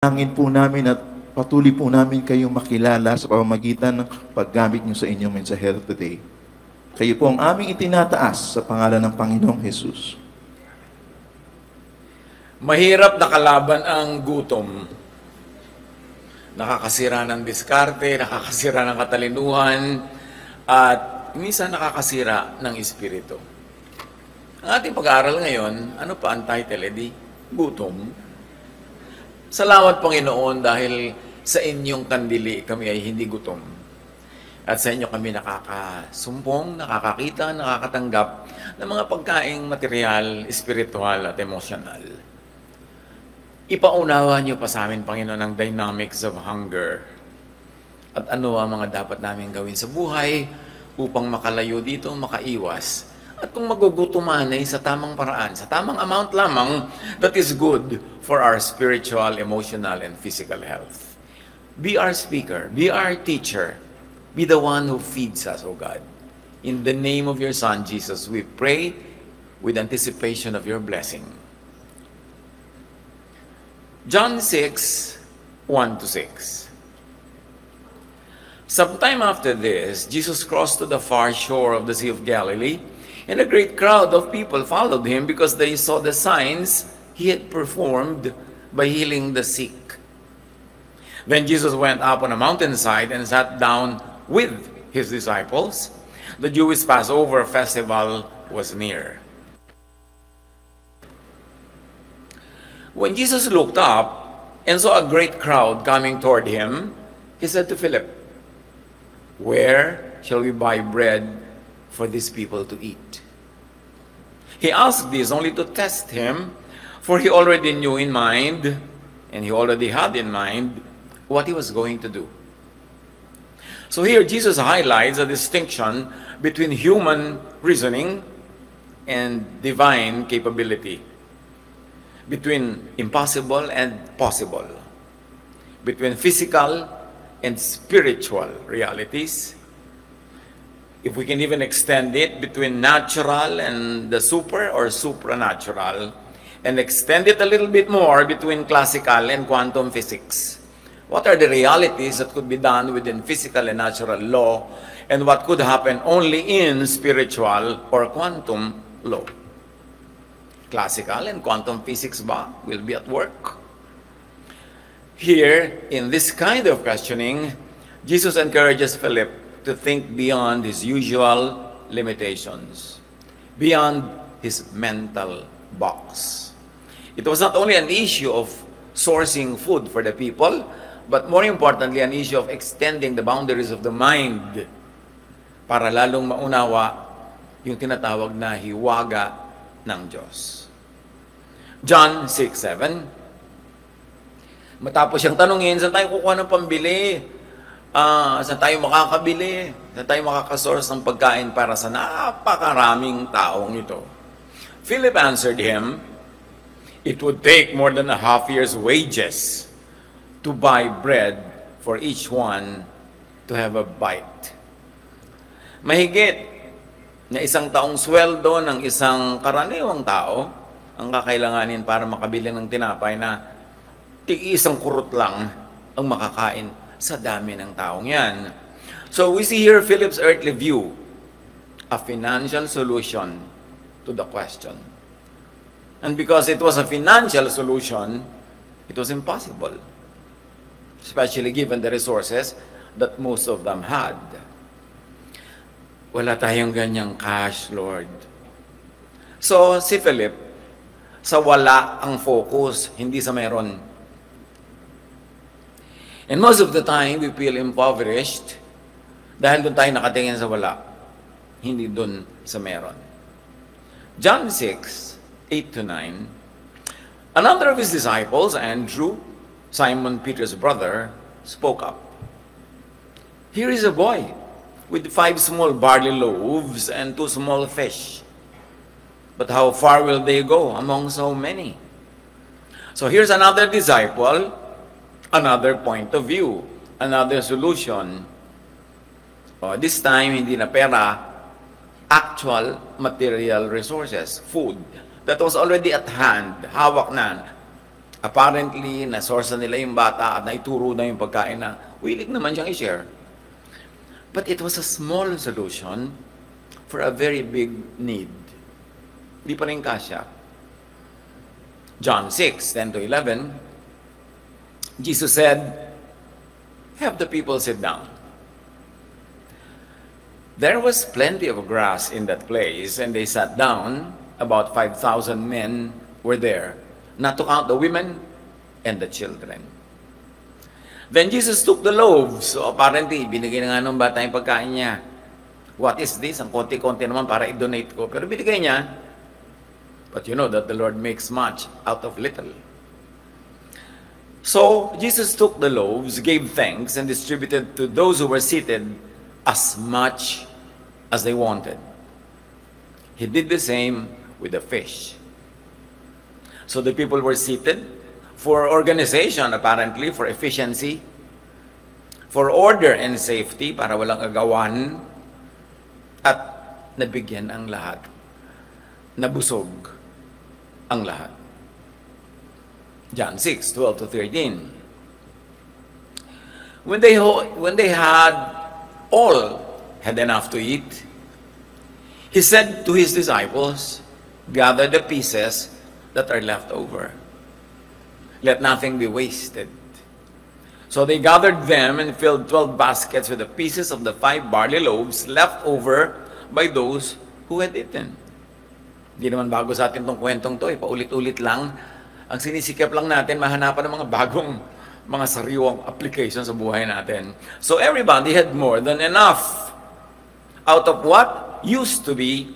Hangin po namin at patuloy po namin kayong makilala sa pamamagitan ng paggamit niyo sa inyong mensaher today. Kayo po ang aming itinataas sa pangalan ng Panginoong Jesus. Mahirap na kalaban ang gutom. Nakakasira ng diskarte, nakakasira ng katalinuhan, at minsan nakakasira ng espiritu. Ang ating pag-aaral ngayon, ano pa ang title? Gutom. Salamat Panginoon dahil sa inyong kandili kami ay hindi gutom. At sa inyo kami nakakasumpong, nakakakita, nakakatanggap ng mga pagkaing material, espiritual at emosyonal. Ipaunawa niyo pa sa amin, Panginoon, ang dynamics of hunger. At ano ang mga dapat namin gawin sa buhay upang makalayo dito, makaiwas. At kung magugutuman ay sa tamang paraan, sa tamang amount lamang, that is good for our spiritual, emotional, and physical health. Be our speaker, be our teacher, be the one who feeds us, O God. In the name of your Son, Jesus, we pray with anticipation of your blessing. John 6, 1-6. Sometime after this, Jesus crossed to the far shore of the Sea of Galilee, and a great crowd of people followed him because they saw the signs he had performed by healing the sick. Then Jesus went up on a mountainside and sat down with his disciples. The Jewish Passover festival was near. When Jesus looked up and saw a great crowd coming toward him, he said to Philip, "Where shall we buy bread for these people to eat?" He asked this only to test him, for he already knew in mind, and he already had in mind, what he was going to do. So here Jesus highlights a distinction between human reasoning and divine capability, between impossible and possible, between physical and spiritual realities. If we can even extend it between natural and the super or supranatural, and extend it a little bit more between classical and quantum physics. What are the realities that could be done within physical and natural law, and what could happen only in spiritual or quantum law? Classical and quantum physics will be at work. Here, in this kind of questioning, Jesus encourages Philip to think beyond his usual limitations, beyond his mental box. It was not only an issue of sourcing food for the people, but more importantly, an issue of extending the boundaries of the mind para lalong maunawa yung tinatawag na hiwaga ng Diyos. John 6:7. Matapos siyang tanungin, saan tayo kukuha ng pambili? Saan tayo makakabili? Saan tayo makakasource ng pagkain para sa napakaraming taong ito? Philip answered him, "It would take more than a half year's wages to buy bread for each one to have a bite." Mahigit na isang taong sweldo ng isang karaniwang tao ang kakailanganin para makabili ng tinapay na tig-isang kurot lang ang makakain sa dami ng taong yan. So we see here Philip's earthly view, a financial solution to the question. And because it was a financial solution, it was impossible, especially given the resources that most of them had. Wala tayong ganyang cash, Lord. So si Philip, sa wala ang focus, hindi sa meron. And most of the time, we feel impoverished dahil doon tayo nakatingin sa wala, hindi doon sa meron. John 6, 8-9, another of his disciples, Andrew, Simon Peter's brother, spoke up. "Here is a boy with 5 small barley loaves and 2 small fish. But how far will they go among so many?" So here's another disciple, another point of view, another solution. This time, hindi na pera, actual material resources, food, that was already at hand, hawak na Apparently, nasorsa nila yung bata at naituro na yung pagkain na willing naman siyang i-share. But it was a small solution for a very big need. Di pa rin kasya. John 6:10-11, Jesus said, "Have the people sit down." There was plenty of grass in that place, and they sat down. About 5,000 men were there, not to count the women and the children. Then Jesus took the loaves. So apparently, binigay na nga ng bata yung pagkain niya. What is this? Ang konti-konti naman para i-donate ko. Pero binigay niya. But you know that the Lord makes much out of little. So Jesus took the loaves, gave thanks, and distributed to those who were seated as much as they wanted. He did the same with the fish. So the people were seated for organization, apparently, for efficiency, for order and safety, para walang agawan, at nabigyan ang lahat. Nabusog ang lahat. John 6:12-13. When they had all had enough to eat, he said to his disciples, "Gather the pieces that are left over. Let nothing be wasted." So they gathered them and filled 12 baskets with the pieces of the 5 barley loaves left over by those who had eaten. Hindi naman bago sa atin itong kwentong to, paulit-ulit lang. Ang sinisikap lang natin, mahanapan ng mga bagong, mga sariwang application sa buhay natin. So everybody had more than enough out of what used to be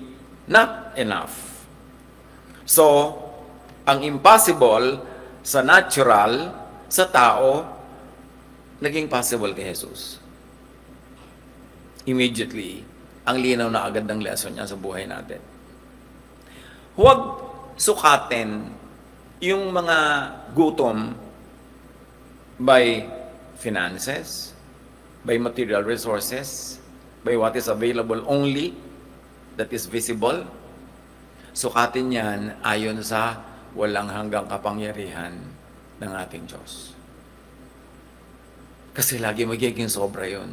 not enough. So, ang impossible sa natural, sa tao, naging possible kay Jesus. Immediately, ang linaw na agad ng lesson niya sa buhay natin. Huwag sukatin yung mga gutom by finances, by material resources, by what is available only, that is visible. Sukatin yan ayon sa walang hanggang kapangyarihan ng ating Diyos. Kasi lagi magiging sobra yun.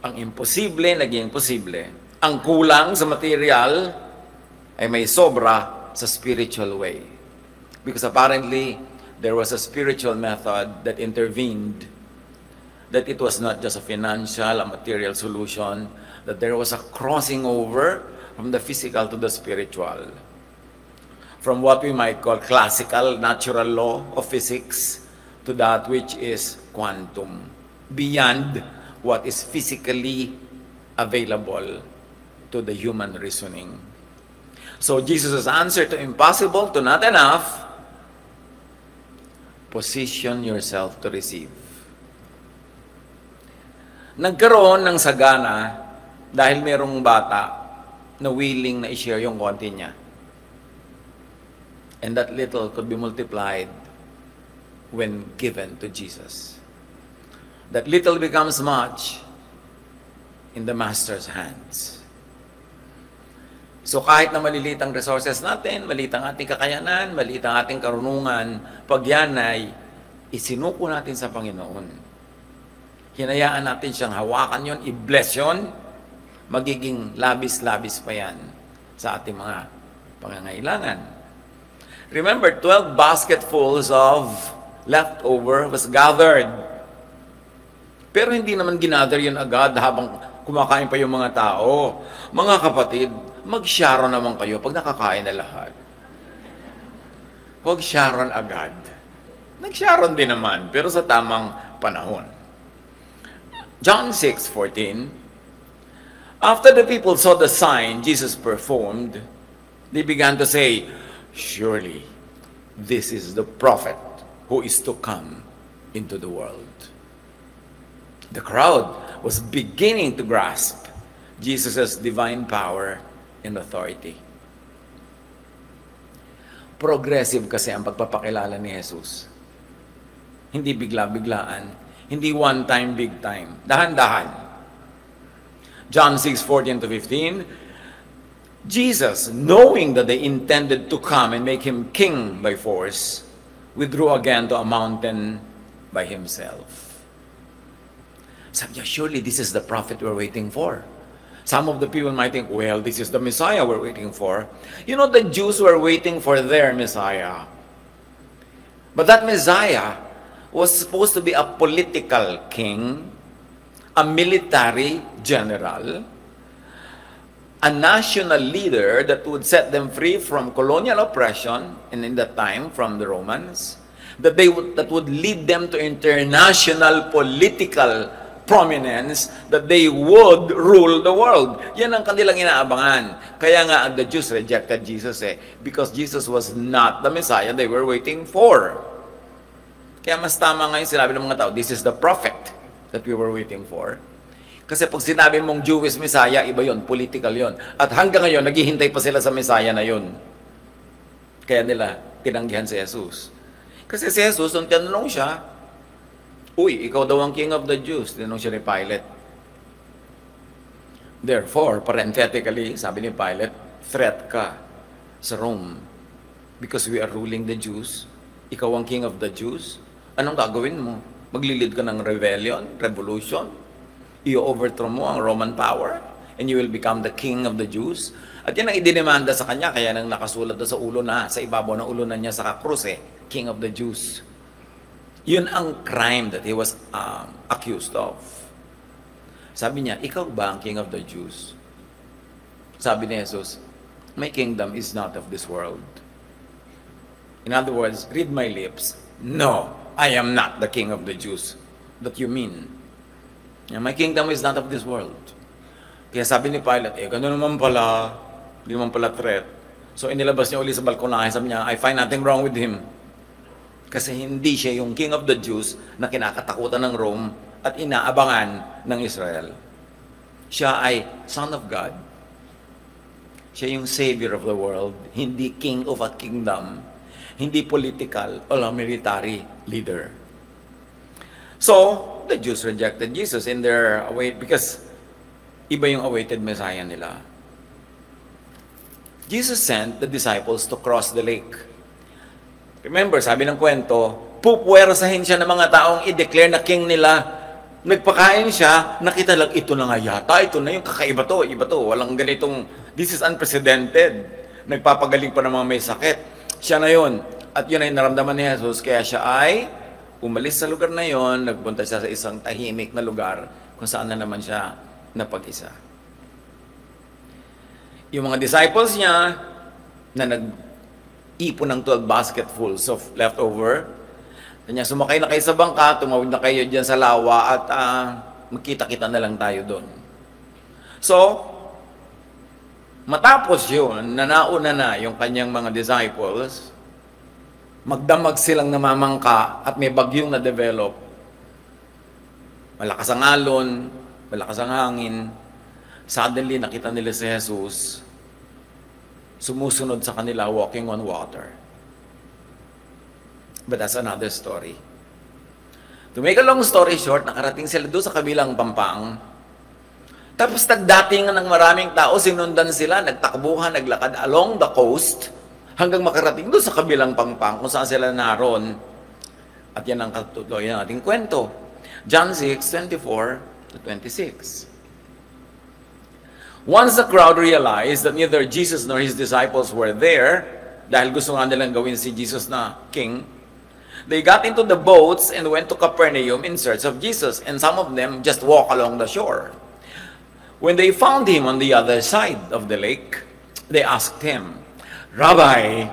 Ang imposible, naging posible. Ang kulang sa material ay may sobra sa spiritual way. Because apparently, there was a spiritual method that intervened, that it was not just a financial, a material solution, that there was a crossing over from the physical to the spiritual. From what we might call classical, natural law of physics to that which is quantum, beyond what is physically available to the human reasoning. So Jesus' answer to impossible, to not enough, position yourself to receive. Nagkaroon ng sagana dahil merong bata na willing na i-share yung konti niya. And that little could be multiplied when given to Jesus. That little becomes much in the Master's hands. So kahit na maliliit ang resources natin, maliit ang ating kakayanan, maliit ang ating karunungan, pag yan ay isinuko natin sa Panginoon, hinayaan natin siyang hawakan yon, i-bless yon, magiging labis-labis pa yan sa ating mga pangangailangan. Remember, 12 basketfuls of leftover was gathered. Pero hindi naman ginather yun agad habang kumakain pa yung mga tao. Mga kapatid, mag-sharon naman kayo pag nakakain na lahat. Huwag sharon agad. Nag-sharon din naman, pero sa tamang panahon. John 6:14, after the people saw the sign Jesus performed, they began to say, "Surely, this is the prophet who is to come into the world." The crowd was beginning to grasp Jesus' divine power and authority. Progressive kasi ang pagpapakilala ni Jesus. Hindi bigla-biglaan. Hindi one time, big time. Dahan-dahan. John 6:14-15, Jesus, knowing that they intended to come and make him king by force, withdrew again to a mountain by himself. Sabi niya, surely this is the prophet we're waiting for. Some of the people might think, well, this is the Messiah we're waiting for. You know, the Jews were waiting for their Messiah. But that Messiah was supposed to be a political king, a military general, a national leader that would set them free from colonial oppression, and in that time, from the Romans, that would lead them to international political prominence, that they would rule the world. Yan ang kanilang inaabangan. Kaya nga, the Jews rejected Jesus because Jesus was not the Messiah they were waiting for. Kaya mas tama nga yung sinabi ng mga tao, this is the prophet that we were waiting for. Kasi pag sinabi mong Jewish Messiah, iba yon, political yon. At hanggang ngayon, naghihintay pa sila sa Messiah na yon. Kaya nila tinanggihan si Jesus. Kasi si Jesus, nung tinanong siya, uy, ikaw daw ang King of the Jews. Tinanong siya ni Pilate. Therefore, parenthetically, sabi ni Pilate, threat ka sa Rome. Because we are ruling the Jews. Ikaw ang King of the Jews. Anong gagawin mo? Maglilid ka ng rebellion, revolution? I-overthrow mo ang Roman power and you will become the king of the Jews. At yan ang idinimanda sa kanya, kaya nang nakasulat sa ulo na, sa ibabaw ng ulo na niya sa krus, King of the Jews. Yun ang crime that he was accused of. Sabi niya, ikaw ba ang King of the Jews? Sabi ni Jesus, my kingdom is not of this world. In other words, read my lips, no, I am not the King of the Jews that you mean. My kingdom is not of this world. Kaya sabi ni Pilate, gano'n naman pala, hindi naman pala threat. So inilabas niya uli sa balkonahe, sabi niya, I find nothing wrong with him. Kasi hindi siya yung King of the Jews na kinakatakutan ng Rome at inaabangan ng Israel. Siya ay Son of God. Siya yung Savior of the world, hindi King of a kingdom, hindi political or military leader. So, the Jews rejected Jesus in their because iba yung awaited Messiah nila. Jesus sent the disciples to cross the lake. Remember, sabi ng kwento, pupuwersahin siya ng mga taong i-declare na king nila. Nagpakain siya, nakita lang, ito na nga yata, ito na yung kakaiba to, iba to, walang ganitong, this is unprecedented. Nagpapagaling pa ng mga may sakit. Siya na yun. At yun ay naramdaman ni Jesus, kaya siya ay umalis sa lugar na yon, nagpunta siya sa isang tahimik na lugar kung saan na naman siya napag-isa. Yung mga disciples niya na nag-ipon ng 12 basketfuls of leftover, kanya sumakay na kayo sa bangka, tumawid na kayo dyan sa lawa at magkita-kita na lang tayo doon. So, matapos yun, nauna na yung kanyang mga disciples, magdamag silang namamangka at may bagyong na-develop. Malakas ang alon, malakas ang hangin. Suddenly, nakita nila si Jesus sumusunod sa kanila, walking on water. But that's another story. To make a long story short, nakarating sila doon sa kabilang pampang. Tapos nagdatingan ng maraming tao, sinundan sila, nagtakbuhan, naglakad along the coast, hanggang makarating doon sa kabilang pangpang kung saan sila naroon. At yan ang katuloy ng ating kwento. John 6:24-26. Once the crowd realized that neither Jesus nor his disciples were there, dahil gusto nga nilang gawin si Jesus na king, they got into the boats and went to Capernaum in search of Jesus, and some of them just walked along the shore. When they found him on the other side of the lake, they asked him, Rabbi,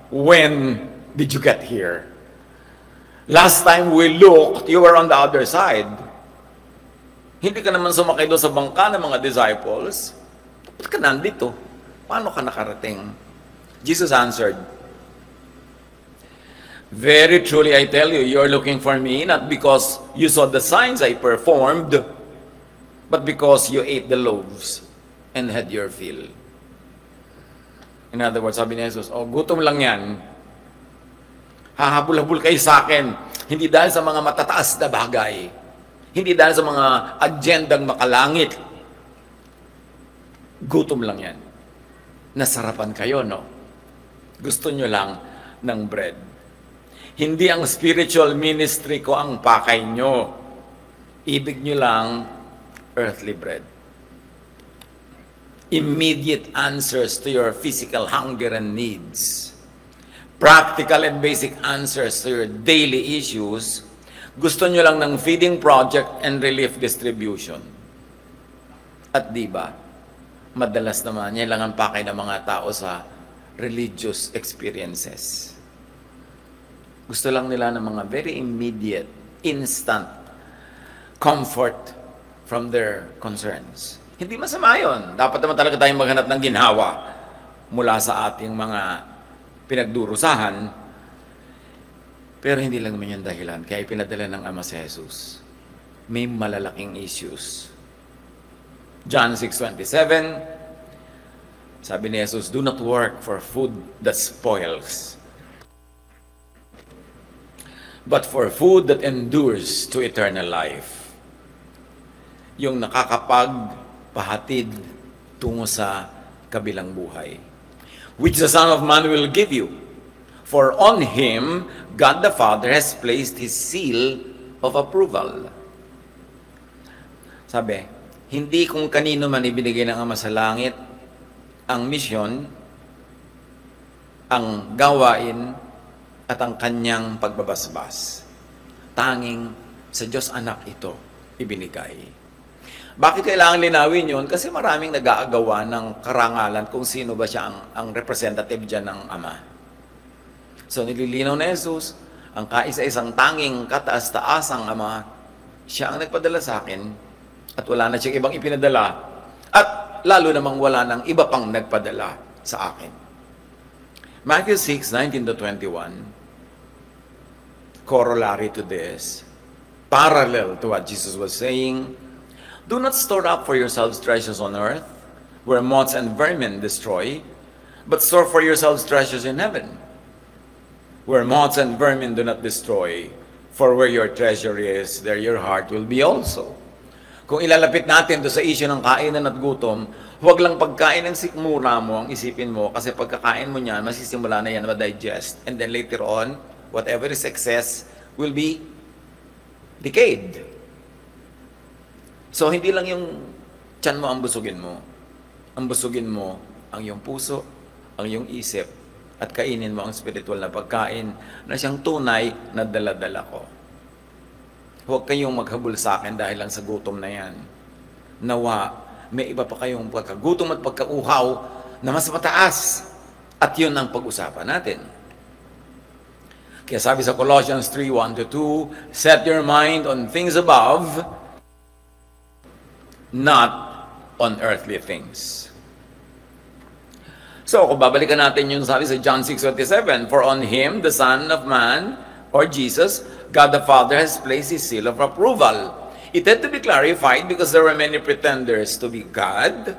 when did you get here? Last time we looked, you were on the other side. Hindi ka naman sumakay doon sa bangka ng mga disciples. Ba't ka nandito? Paano ka nakarating? Jesus answered, very truly I tell you, you're looking for me, not because you saw the signs I performed, but because you ate the loaves and had your fill. In other words, sabi ni Jesus, gutom lang yan. Hahabol-habol kayo sa akin. Hindi dahil sa mga matataas na bagay. Hindi dahil sa mga agendang makalangit. Gutom lang yan. nasarapan kayo, no? Gusto nyo lang ng bread. Hindi ang spiritual ministry ko ang pakay nyo. Ibig nyo lang earthly bread. Immediate answers to your physical hunger and needs. Practical and basic answers to your daily issues. Gusto nyo lang ng feeding project and relief distribution. At di ba, madalas naman, yan lang ang pakay ng mga tao sa religious experiences. Gusto lang nila ng mga very immediate, instant comfort from their concerns. Hindi masama yun. Dapat naman talaga tayong maghanap ng ginhawa mula sa ating mga pinagdurusahan. Pero hindi lang naman yung dahilan. Kaya ipinadala ng Ama si Jesus. May malalaking issues. John 6:27, sabi ni Jesus, do not work for food that spoils, but for food that endures to eternal life. Yung nakakapagpahatid tungo sa kabilang buhay. Which the Son of Man will give you. For on Him, God the Father has placed His seal of approval. Sabi, hindi kung kanino man ibinigay ng Ama sa langit ang misyon, ang gawain, at ang kanyang pagbabasbas. Tanging sa Diyos Anak ito ibinigay. Bakit kailangan linawin yun? Kasi maraming nag-aagawa ng karangalan kung sino ba siya ang representative dyan ng Ama. So nililinaw na Jesus, ang kaisa-isang tanging kataas-taasang Ama, siya ang nagpadala sa akin at wala na siyang ibang ipinadala at lalo namang wala nang iba pang nagpadala sa akin. Matthew 6:19-21, corollary to this, parallel to what Jesus was saying, do not store up for yourselves treasures on earth, where moths and vermin destroy, but store for yourselves treasures in heaven, where moths and vermin do not destroy, for where your treasure is, there your heart will be also. Kung ilalapit natin do sa issue ng kainan at gutom, huwag lang pagkain ng sikmura mo ang isipin mo, kasi pagkakain mo niyan, masisimula na yan ma-digest. And then later on, whatever is excess will be decayed. So, hindi lang yung tiyan mo ang busugin mo. Ang busugin mo ang iyong puso, ang iyong isip, at kainin mo ang spiritual na pagkain na siyang tunay na dala-dala ko. Huwag kayong maghabol sa akin dahil lang sa gutom na yan. Nawa, may iba pa kayong pagkagutom at pagkauhaw na mas mataas. At yun ang pag-usapan natin. Kaya sabi sa Colossians 3:1-2, set your mind on things above, not on earthly things. So, kung babalikan natin yung sabi sa John 6:27, for on Him, the Son of Man, or Jesus, God the Father has placed His seal of approval. It had to be clarified because there were many pretenders to be God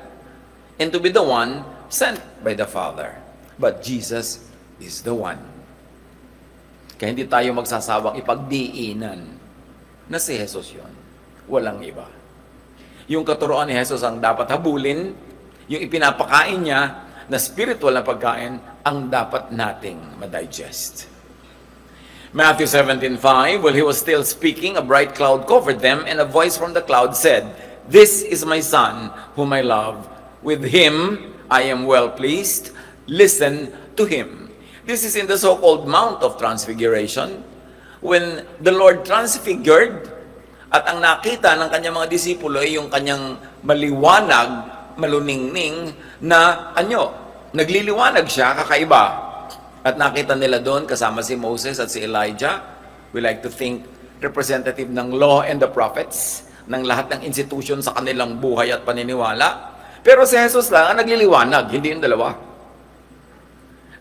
and to be the one sent by the Father. But Jesus is the one. Kaya hindi tayo magsasawang ipagdiinan na si Jesus yun. Walang iba. Yung katuroan ni Jesus ang dapat habulin, yung ipinapakain niya na spiritual na pagkain ang dapat nating ma-digest. Matthew 17:5, while He was still speaking, a bright cloud covered them, and a voice from the cloud said, this is my Son, whom I love. With Him I am well pleased. Listen to Him. This is in the so-called Mount of Transfiguration, when the Lord transfigured, at ang nakita ng kanyang mga disipulo ay yung kanyang maliwanag, maluningning, na nagliliwanag siya, kakaiba. At nakita nila doon, kasama si Moses at si Elijah, we like to think representative ng law and the prophets, ng lahat ng institution sa kanilang buhay at paniniwala. Pero si Jesus lang ang nagliliwanag, hindi yung dalawa.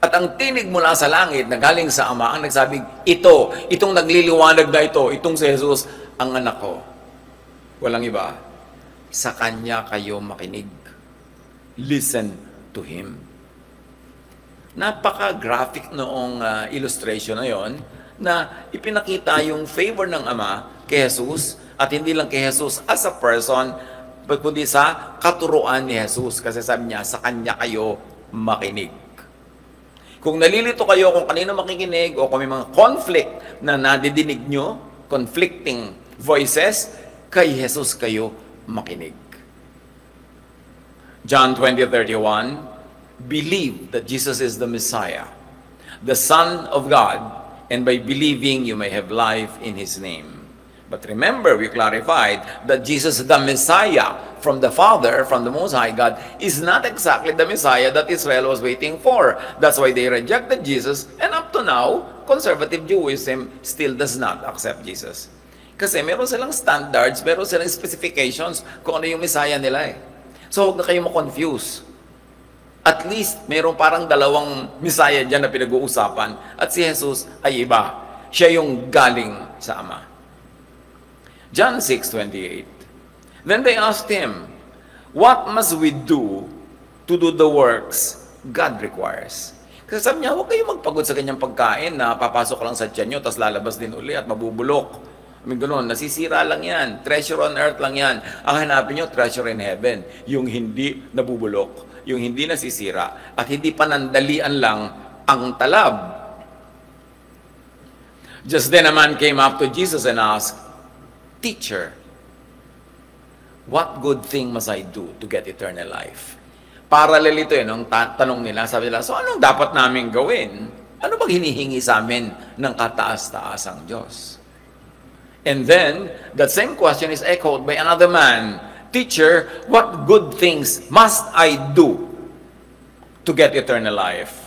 At ang tinig mula sa langit na galing sa Ama, ang nagsabing, itong nagliliwanag na itong si Jesus, ang anak ko. Walang iba. Sa Kanya kayo makinig. Listen to Him. Napaka-graphic noong illustration na yon, na ipinakita yung favor ng Ama kay Jesus, at hindi lang kay Jesus as a person, kundi sa katuruan ni Jesus. Kasi sabi niya, sa Kanya kayo makinig. Kung nalilito kayo kung kanino makikinig o kung may mga conflict na nadidinig nyo, conflicting voices, kay Jesus kayo makinig. John 20:31, believe that Jesus is the Messiah, the Son of God, and by believing you may have life in His name. But remember, we clarified that Jesus, the Messiah from the Father, from the Most High God, is not exactly the Messiah that Israel was waiting for. That's why they rejected Jesus, and up to now, conservative Judaism still does not accept Jesus. Kasi meron silang standards, meron silang specifications kung ano yung Messiah nila eh. So huwag na kayo ma-confuse. At least, meron parang dalawang Messiah dyan na pinag-uusapan, at si Jesus ay iba. Siya yung galing sa Ama. John 6:28. Then they asked him, what must we do to do the works God requires? Kasi sabi niya, huwag kayong magpagod sa kanyang pagkain na papasok lang sa tiyan nyo, tapos lalabas din uli at mabubulok. I mean, gano'n, nasisira lang yan. Treasure on earth lang yan. Ang hanapin nyo, treasure in heaven. Yung hindi nabubulok, yung hindi nasisira, at hindi panandalian lang ang talab. Just then a man came up to Jesus and asked, Teacher, what good thing must I do to get eternal life? Parallel ito yun, ang tanong nila, sabi nila, so anong dapat namin gawin? Ano bang hinihingi sa amin ng kataas-taasang Diyos? And then, that same question is echoed by another man, Teacher, what good things must I do to get eternal life?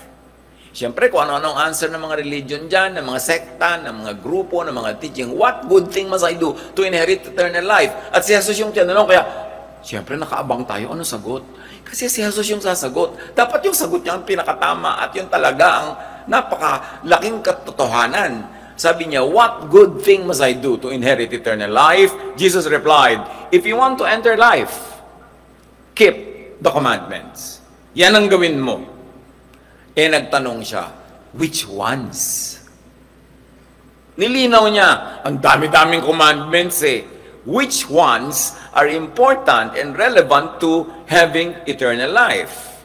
Siyempre, kung ano-anong answer ng mga religion dyan, ng mga sekta, ng mga grupo, ng mga teaching, what good thing must I do to inherit eternal life? At si Jesus yung tinanong, kaya, siyempre, nakaabang tayo, ano sagot? Kasi si Jesus yung sasagot. Dapat yung sagot niya ang pinakatama at yung talaga ang napakalaking katotohanan. Sabi niya, what good thing must I do to inherit eternal life? Jesus replied, if you want to enter life, keep the commandments. Yan ang gawin mo. Eh nagtanong siya, which ones? Nilinaw niya, ang dami-daming commandments eh. Which ones are important and relevant to having eternal life?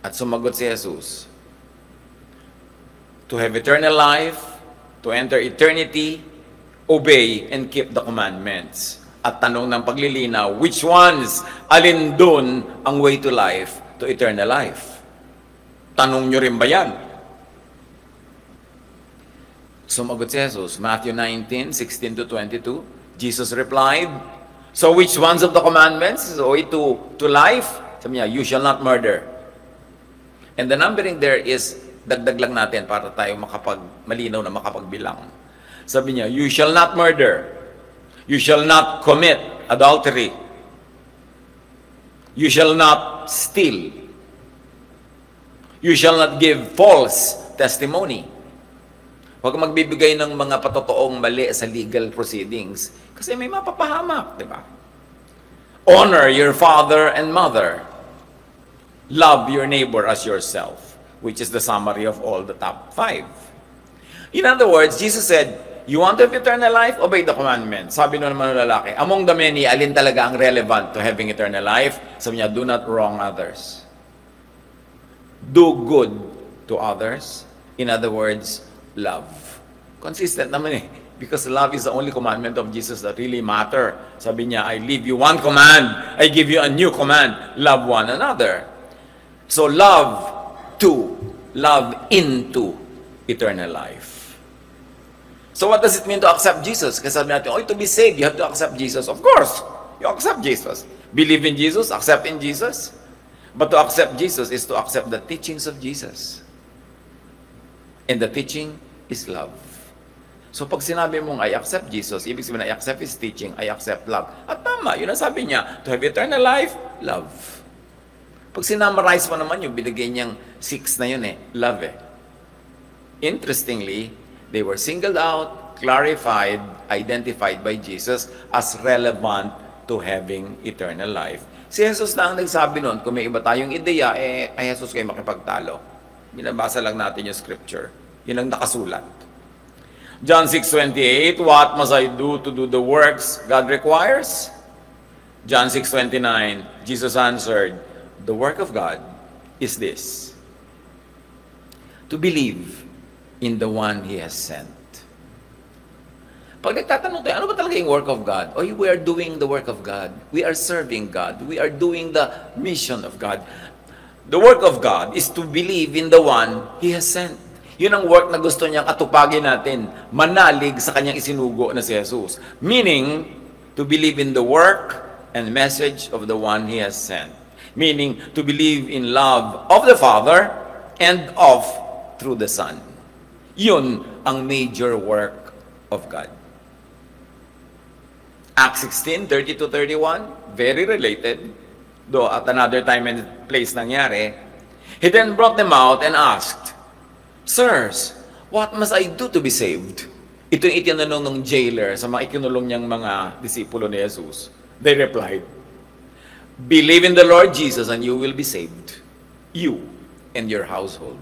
At sumagot si Jesus, to have eternal life, to enter eternity, obey and keep the commandments. At tanong ng paglilinaw, which ones? Alin dun ang way to life, to eternal life? Tanong nyo rin ba yan? Sumagot si Jesus, Matthew 19:16-22. Jesus replied, so which ones of the commandments is the way to life? Sabi niya, you shall not murder. And the numbering there is, dagdag lang natin para tayo malinaw na makapagbilang. Sabi niya, you shall not murder. You shall not commit adultery. You shall not steal. You shall not give false testimony. Huwag magbibigay ng mga patotoong mali sa legal proceedings. Kasi may mapapahamak, di ba? Honor your father and mother. Love your neighbor as yourself, which is the summary of all the top 5. In other words, Jesus said, you want to have eternal life? Obey the commandments. Sabi naman ng lalaki, among the many, alin talaga ang relevant to having eternal life? Sabi niya, do not wrong others. Do good to others. In other words, love. Consistent naman eh. Because love is the only commandment of Jesus that really matter. Sabi niya, I leave you one command. I give you a new command. Love one another. So love to, love into eternal life. So what does it mean to accept Jesus? Kasi sabi natin, to be saved, you have to accept Jesus. Of course, you accept Jesus. Believe in Jesus, accept in Jesus. But to accept Jesus is to accept the teachings of Jesus. And the teaching is love. So pag sinabi mong, I accept Jesus, ibig sabihin, I accept His teaching, I accept love. At tama, yun ang sabi niya, to have eternal life, love. Pag sinamarize mo naman yung binigay niyang 6 na yun love Interestingly, they were singled out, clarified, identified by Jesus as relevant to having eternal life. Si Jesus na ang nagsabi nun, kung may iba tayong ideya, ay Jesus kayo makipagtalo. Binabasa lang natin yung scripture. Yun ang nakasulat. John 6:28, what must I do to do the works God requires? John 6:29, Jesus answered, the work of God is this: to believe in the one He has sent. Pag nagtatanong tayo, ano ba talaga yung work of God? Oh, we are doing the work of God. We are serving God. We are doing the mission of God. The work of God is to believe in the one He has sent. Yun ang work na gusto niyang atupagin natin, manalig sa kanyang isinugo na si Jesus. Meaning, to believe in the work and message of the one He has sent. Meaning, to believe in love of the Father and of through the Son. Yun ang major work of God. Acts 16, 30-31, very related, though at another time and place nangyari. He then brought them out and asked, "Sirs, what must I do to be saved?" Ito yung itinanong ng jailer sa mga ikinulong niyang mga disipulo ni Jesus. They replied, "Believe in the Lord Jesus and you will be saved, you and your household."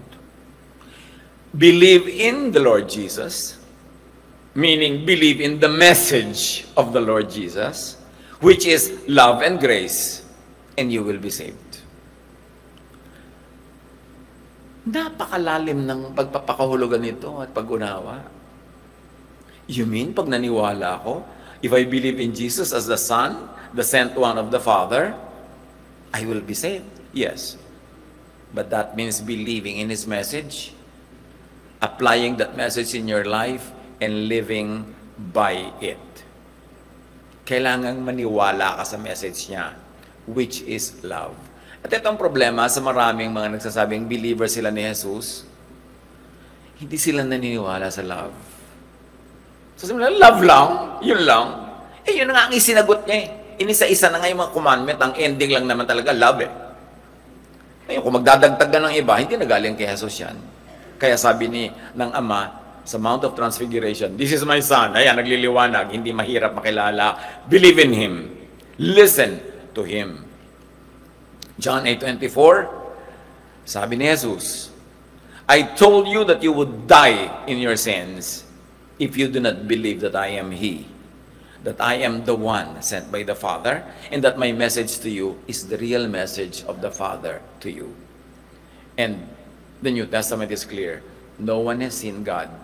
Believe in the Lord Jesus, meaning believe in the message of the Lord Jesus, which is love and grace, and you will be saved. Napakalalim ng pagpapakahulugan nito at pag-unawa. You mean, pag naniwala ako, if I believe in Jesus as the Son, the sent one of the Father, I will be saved? Yes. But that means believing in His message, applying that message in your life, and living by it. Kailangang maniwala ka sa message niya, which is love. At ito ang problema sa maraming mga nagsasabing believer sila ni Jesus. Hindi sila naniniwala sa love. So sabi nila, love lang, yun lang. Eh, yun na nga ang isinagot niya eh. Inisa-isa na nga yung mga commandment, ang ending lang naman talaga, love eh. Ngayon, kung magdadagtag ka ng iba, hindi na galing kay Jesus yan. Kaya sabi ng Ama, sa Mount of Transfiguration, "This is my Son." Ayan, nagliliwanag, hindi mahirap makilala. Believe in Him. Listen to Him. John 8:24, sabi ni Jesus, "I told you that you would die in your sins if you do not believe that I am He, that I am the one sent by the Father, and that my message to you is the real message of the Father to you." And the New Testament is clear. No one has seen God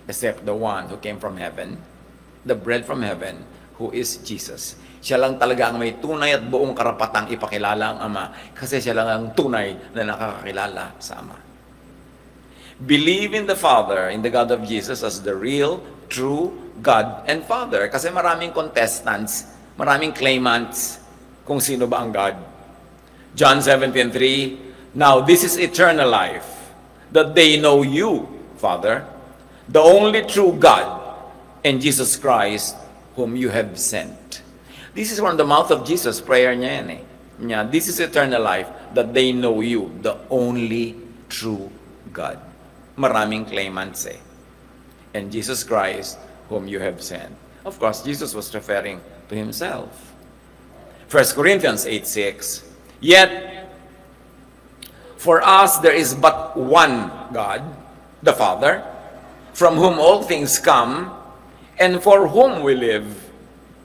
except the one who came from heaven, the bread from heaven, who is Jesus. Siya lang talaga ang may tunay at buong karapatang ipakilala ang Ama, kasi siya lang ang tunay na nakakakilala sa Ama. Believe in the Father, in the God of Jesus as the real, true God and Father. Kasi maraming contestants, maraming claimants kung sino ba ang God. John 17:3, "Now this is eternal life, that they know you, Father, the only true God, and Jesus Christ, whom you have sent." This is from the mouth of Jesus, prayer niya yan eh. Yeah, this is eternal life, that they know you, the only true God. Maraming claimants eh. And Jesus Christ, whom you have sent. Of course, Jesus was referring to Himself. 1 Corinthians 8:6, "Yet, for us there is but one God, the Father, from whom all things come, and for whom we live.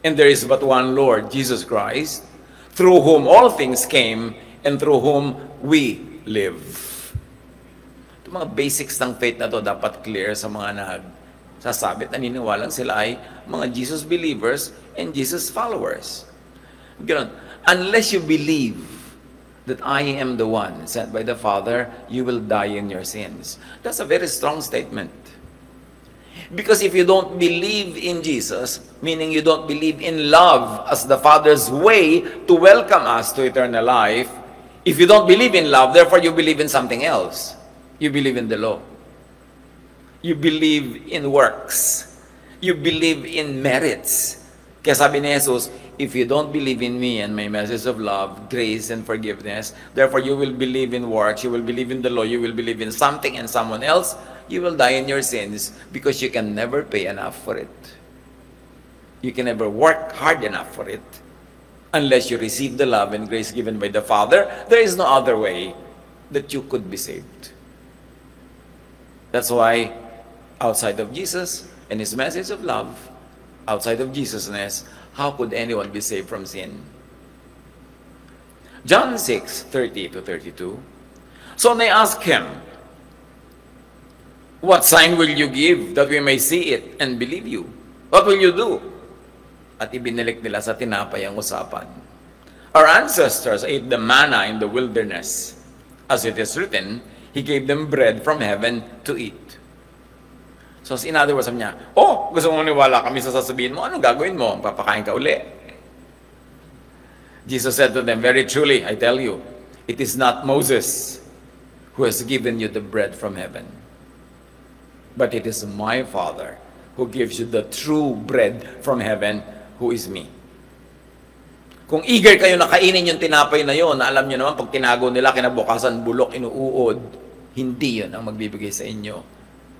And there is but one Lord, Jesus Christ, through whom all things came, and through whom we live." Ito mga basics ng faith na to dapat clear sa mga nagsasabit, naniniwalang sila ay mga Jesus believers and Jesus followers. Ganun. Unless you believe that I am the one sent by the Father, you will die in your sins. That's a very strong statement. Because if you don't believe in Jesus, meaning you don't believe in love as the Father's way to welcome us to eternal life, if you don't believe in love, therefore you believe in something else. You believe in the law. You believe in works. You believe in merits. Kaya sabi ni Jesus, if you don't believe in me and my message of love, grace, and forgiveness, therefore you will believe in works, you will believe in the law, you will believe in something and someone else, you will die in your sins because you can never pay enough for it. You can never work hard enough for it. Unless you receive the love and grace given by the Father, there is no other way that you could be saved. That's why, outside of Jesus and His message of love, outside of Jesusness, how could anyone be saved from sin? John 6:30-32, So they asked him, "What sign will you give that we may see it and believe you? What will you do?" At ibinalik nila sa tinapay ang usapan. "Our ancestors ate the manna in the wilderness. As it is written, He gave them bread from heaven to eat." So in other words, sabi niya, gusto mo maniwala kami sa sasabihin mo, anong gagawin mo? Papakain ka uli. Jesus said to them, "Very truly, I tell you, it is not Moses who has given you the bread from heaven, but it is my Father who gives you the true bread from heaven, who is me." Kung eager kayo na kainin yung tinapay na yon, na alam nyo naman, pag tinago nila, kinabukasan, bulok, inuuod, hindi yun ang magbibigay sa inyo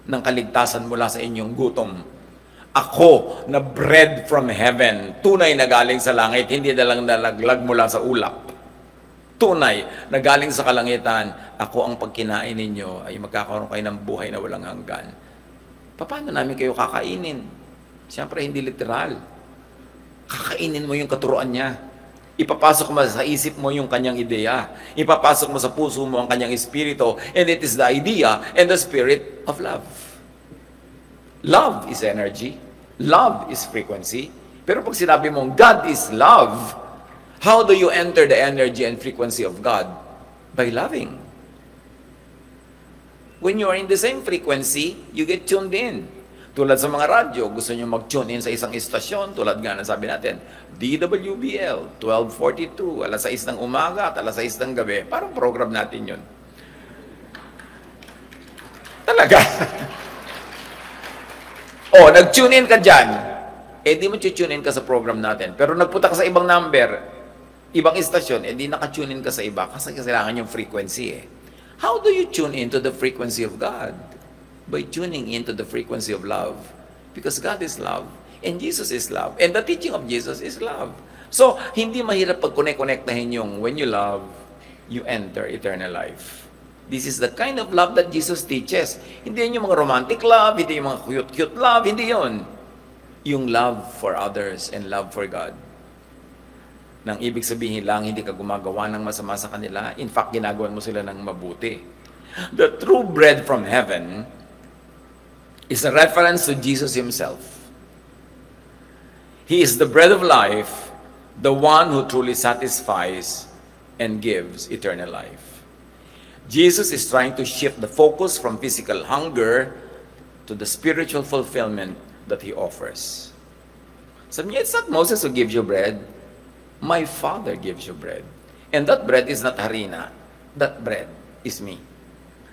ng kaligtasan mula sa inyong gutom. Ako na bread from heaven, tunay na galing sa langit, hindi na lang nalaglag mula sa ulap. Tunay na galing sa kalangitan, ako ang pagkinain ninyo ay magkakaroon kayo ng buhay na walang hanggan. Paano namin kayo kakainin? Siyempre, hindi literal. Kakainin mo yung katuruan niya. Ipapasok mo sa isip mo yung kanyang ideya. Ipapasok mo sa puso mo ang kanyang espiritu. And it is the idea and the spirit of love. Love is energy. Love is frequency. Pero pag sinabi mong God is love, how do you enter the energy and frequency of God? By loving. When you are in the same frequency, you get tuned in. Tulad sa mga radyo, gusto nyo mag-tune in sa isang istasyon, tulad nga na sabi natin, DWBL, 1242, alas 6 ng umaga at alas 6 ng gabi. Parang program natin yun. Talaga. Nag-tune in ka dyan. Di mo tune in ka sa program natin. Pero nagpunta ka sa ibang number, ibang istasyon, di naka-tune in ka sa iba kasi kailangan yung frequency How do you tune into the frequency of God? By tuning into the frequency of love. Because God is love. And Jesus is love. And the teaching of Jesus is love. So, hindi mahirap pag-connect-connectahin yung when you love, you enter eternal life. This is the kind of love that Jesus teaches. Hindi yun yung mga romantic love, hindi yung mga cute-cute love, hindi yun. Yung love for others and love for God. Nang ibig sabihin lang, hindi ka gumagawa ng masama sa kanila. In fact, ginagawan mo sila ng mabuti. The true bread from heaven is a reference to Jesus himself. He is the bread of life, the one who truly satisfies and gives eternal life. Jesus is trying to shift the focus from physical hunger to the spiritual fulfillment that he offers. Sabi niya, it's not Moses who gives you bread. My Father gives you bread. And that bread is not harina. That bread is me.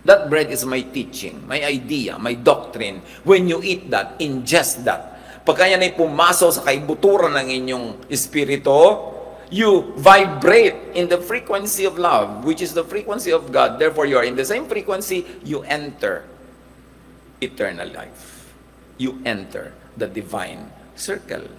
That bread is my teaching, my idea, my doctrine. When you eat that, ingest that. Pagka yan ay pumasok sa kaibuturan ng inyong espiritu, you vibrate in the frequency of love, which is the frequency of God. Therefore, you are in the same frequency, you enter eternal life. You enter the divine circle.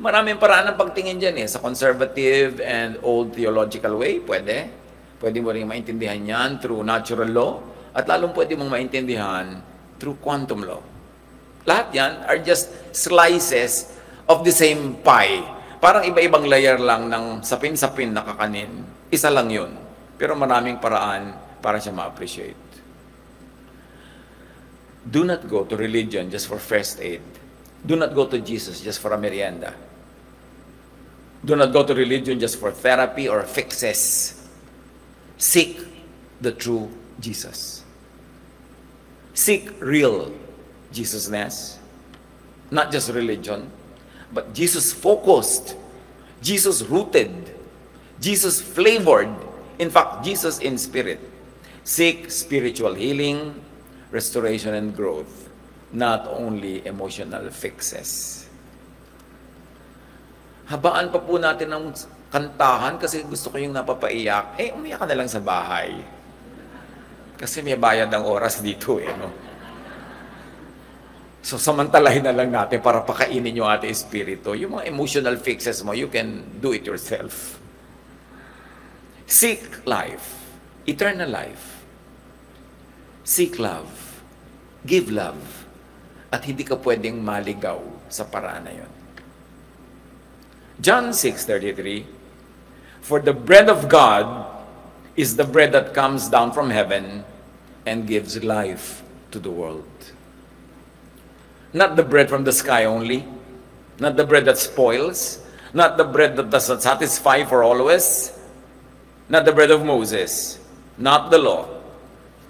Maraming paraan ng pagtingin dyan sa conservative and old theological way, pwede. Pwede mo rin maintindihan yan through natural law at lalong pwede mong maintindihan through quantum law. Lahat yan are just slices of the same pie. Parang iba-ibang layer lang ng sapin-sapin na kakanin. Isa lang yun. Pero maraming paraan para siya ma-appreciate. Do not go to religion just for first aid. Do not go to Jesus just for a merienda. Do not go to religion just for therapy or fixes. Seek the true Jesus. Seek real Jesusness, not just religion, but Jesus-focused, Jesus-rooted, Jesus-flavored, in fact, Jesus in spirit. Seek spiritual healing, restoration, and growth, not only emotional fixes. Habaan pa po natin ng kantahan kasi gusto ko yung napapaiyak. Umiyak ka na lang sa bahay. Kasi may bayad ang oras dito no? So, samantalahin na lang natin para pakainin yung ating espiritu. Yung mga emotional fixes mo, you can do it yourself. Seek life, eternal life. Seek love, give love, at hindi ka pwedeng maligaw sa paraan na yun. John 6:33, for the bread of God is the bread that comes down from heaven and gives life to the world. Not the bread from the sky only, not the bread that spoils, not the bread that doesn't satisfy for always, not the bread of Moses, not the law,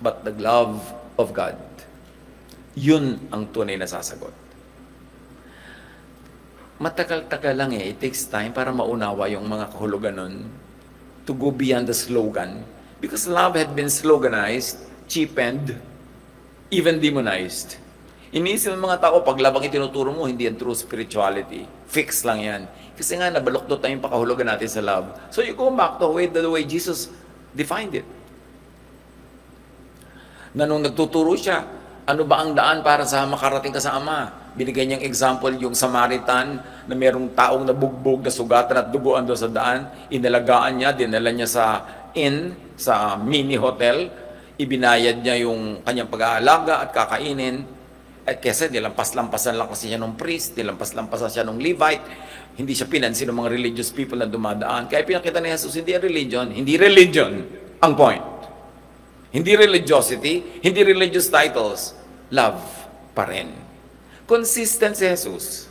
but the love of God. Yun ang tunay na sasagot. Matagal-tagal lang It takes time para maunawa yung mga kahulugan nun to go beyond the slogan. Because love had been sloganized, cheapened, even demonized. Iniisip ng mga tao, pag love ang itinuturo mo, hindi yan true spirituality. Fix lang yan. Kasi nga, nabalokdot na yung pakahulugan natin sa love. So you go back to the way Jesus defined it. Na nung nagtuturo siya, ano ba ang daan para sa makarating ka sa Ama? Binigay niyang example yung Samaritan na mayroong taong nabugbog, nasugatan at duguan doon sa daan. Inalagaan niya, dinala niya sa inn, sa mini hotel. Ibinayad niya yung kanyang pag-aalaga at kakainin. At kasi nilampas-lampasan lang kasi siya ng priest, nilampas-lampasan siya ng Levite. Hindi siya pinansin ng mga religious people na dumadaan. Kaya pinakita ni Jesus, hindi religion ang point. Hindi religiosity, hindi religious titles. Love pa rin. Consistent si Jesus.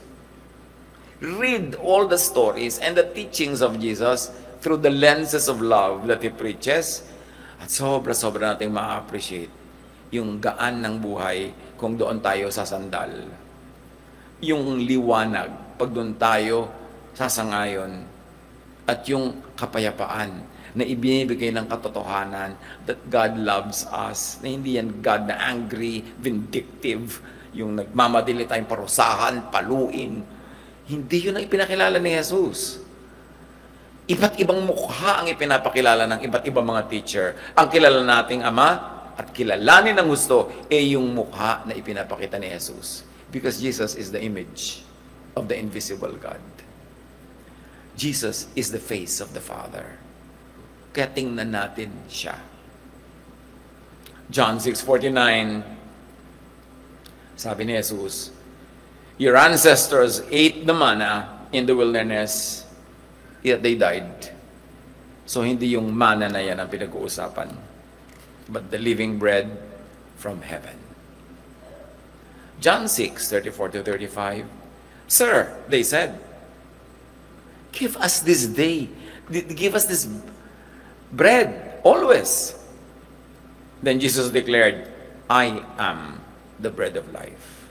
Read all the stories and the teachings of Jesus through the lenses of love that He preaches. At sobra-sobra nating ma-appreciate yung gaan ng buhay kung doon tayo sasandal. Yung liwanag, pag doon tayo sasangayon. At yung kapayapaan na ibinibigay ng katotohanan that God loves us. Na hindi yan God na angry, vindictive, yung nagmamadali tayong parusahan, paluin. Hindi yun ang ipinakilala ni Jesus. Iba't ibang mukha ang ipinapakilala ng iba't ibang mga teacher. Ang kilala nating Ama at kilalanin ng gusto yung mukha na ipinapakita ni Jesus. Because Jesus is the image of the invisible God. Jesus is the face of the Father. Kaya tingnan natin siya. John 6:49, sabi ni Jesus, your ancestors ate the manna in the wilderness, yet they died. So hindi yung manna na yan ang pinag-uusapan, but the living bread from heaven. John 6:34-35, Sir, they said, give us this day, give us this bread, always. Then Jesus declared, I am the bread of life.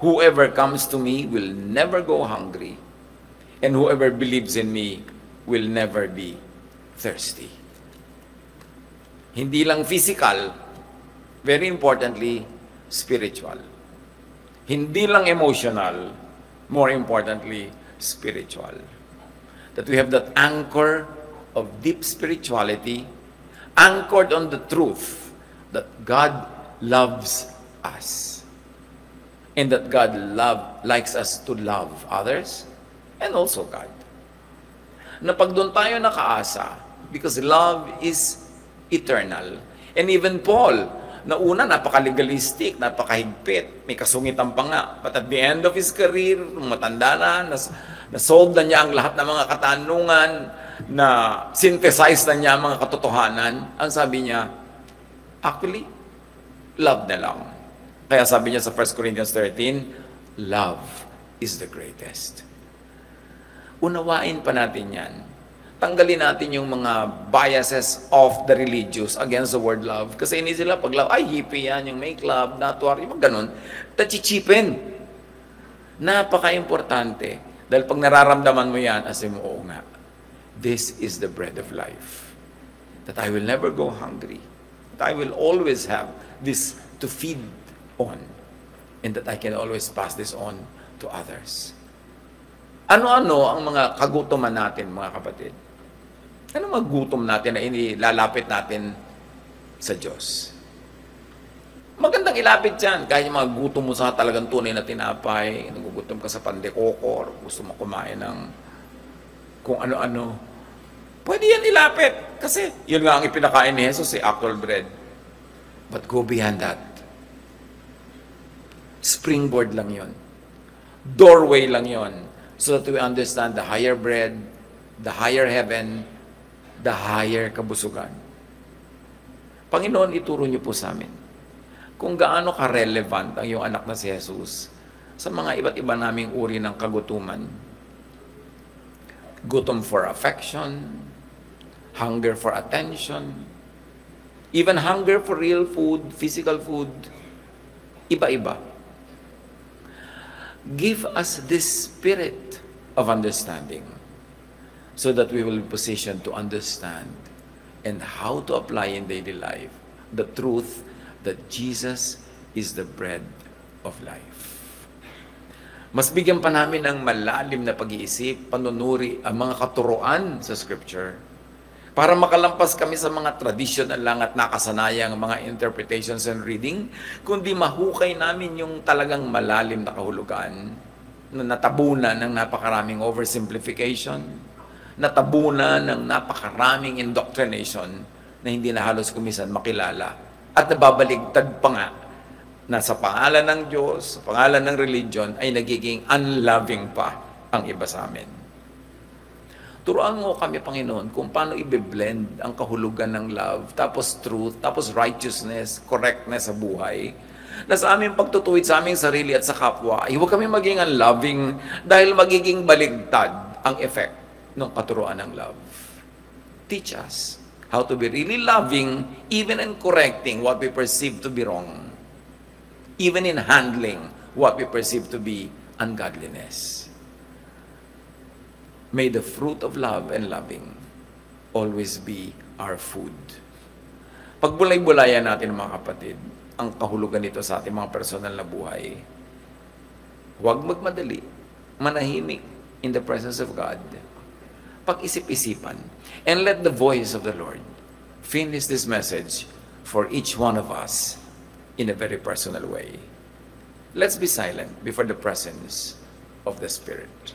Whoever comes to me will never go hungry, and whoever believes in me will never be thirsty. Hindi lang physical, very importantly, spiritual. Hindi lang emotional, more importantly, spiritual. That we have that anchor of deep spirituality, anchored on the truth that God loves us. And that God likes us to love others and also God. Na pag doon tayo nakaasa, because love is eternal. And even Paul, na una, napaka-legalistic, napakahigpit, may kasungitan pa nga. But at the end of his career, matanda na, na-solve na niya ang lahat ng mga katanungan, na synthesize na niya ang mga katotohanan. Ang sabi niya, actually, love na lang. Kaya sabi niya sa 1 Corinthians 13, love is the greatest. Unawain pa natin yan. Tanggalin natin yung mga biases of the religious against the word love. Kasi hindi sila pag love, ay hippie yan, yung make love, natural, yung ganun. Tachichipin. Napaka-importante. Dahil pag nararamdaman mo yan, asin mo, oo nga, this is the bread of life. That I will never go hungry. That I will always have this to feed on. And that I can always pass this on to others. Ano-ano ang mga kagutuman natin, mga kapatid? Ano magutom natin na inilalapit natin sa Diyos? Magandang ilapit yan. Kahit yung mga gutom mo sa talagang tunay na tinapay, nagugutom ka sa pandekokor, gusto mo kumain ng kung ano-ano. Pwede yan ilapit. Kasi yun nga ang ipinakain ni Jesus, actual bread. But go beyond that. Springboard lang yon. Doorway lang yon. So that we understand the higher bread, the higher heaven, the higher kabusugan. Panginoon, ituro niyo po sa amin kung gaano ka-relevant ang iyong anak na si Jesus sa mga iba't iba naming uri ng kagutuman. Gutom for affection, hunger for attention, even hunger for real food, physical food, iba-iba. Give us this spirit of understanding so that we will be positioned to understand and how to apply in daily life the truth that Jesus is the bread of life. Mas bigyan pa namin ng malalim na pag-iisip, panunuri, ang mga katuruan sa Scripture para makalampas kami sa mga traditional lang at nakasanayang mga interpretations and reading, kundi mahukay namin yung talagang malalim na kahulugan na natabunan ng napakaraming oversimplification, natabunan ng napakaraming indoctrination na hindi na halos kumisan makilala at nababaligtad pa nga na sa pangalan ng Diyos, sa pangalan ng religion ay nagiging unloving pa ang iba sa amin. Turuan mo kami, Panginoon, kung paano i-blend ang kahulugan ng love, tapos truth, tapos righteousness, correctness sa buhay, na sa aming pagtutuwid sa aming sarili at sa kapwa, ay huwag kami maging unloving dahil magiging baligtad ang effect ng katuruan ng love. Teach us how to be really loving even in correcting what we perceive to be wrong, even in handling what we perceive to be ungodliness. May the fruit of love and loving always be our food. Pagbulay-bulayan natin, mga kapatid, ang kahulugan nito sa ating mga personal na buhay. Huwag magmadali, manahimik in the presence of God. Pag-isip-isipan, and let the voice of the Lord finish this message for each one of us in a very personal way. Let's be silent before the presence of the Spirit.